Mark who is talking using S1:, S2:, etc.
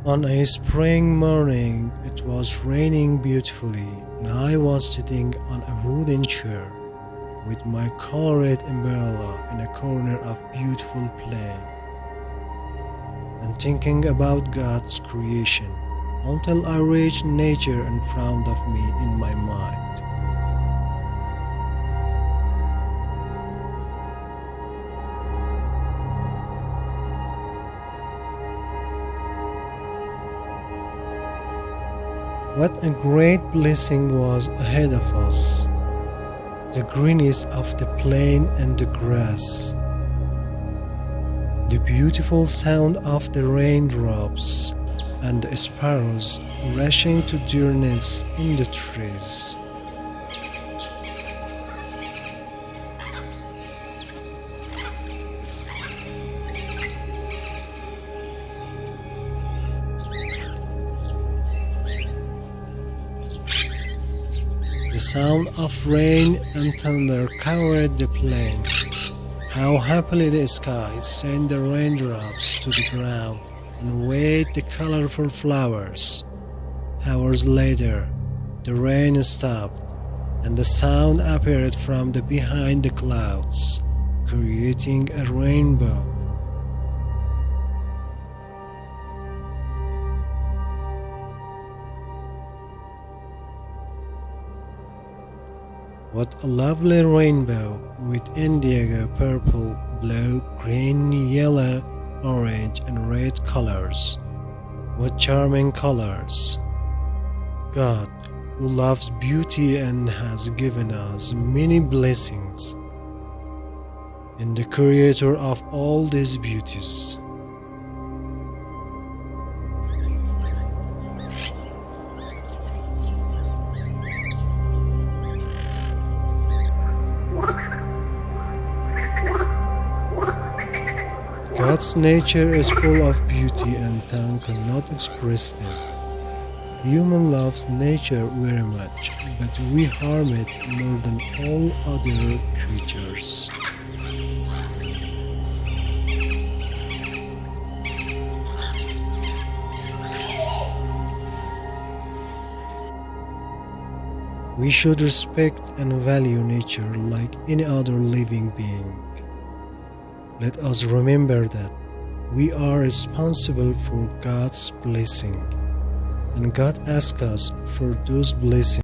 S1: On a spring morning, it was raining beautifully, and I was sitting on a wooden chair with my colored umbrella in a corner of beautiful plain and thinking about God's creation until I reached nature in front of me in my mind. What a great blessing was ahead of us. The greenness of the plain and the grass, the beautiful sound of the raindrops and the sparrows rushing to their nests in the trees. The sound of rain and thunder covered the plain. How happily the sky sent the raindrops to the ground and waved the colorful flowers. Hours later, the rain stopped, and the sound appeared from behind the clouds, creating a rainbow. What a lovely rainbow with indigo, purple, blue, green, yellow, orange and red colors. What charming colors! God, who loves beauty and has given us many blessings, and the creator of all these beauties. God's nature is full of beauty and tongue cannot express them. Human loves nature very much, but we harm it more than all other creatures. We should respect and value nature like any other living being. Let us remember that we are responsible for God's blessing, and God asks us for those blessings.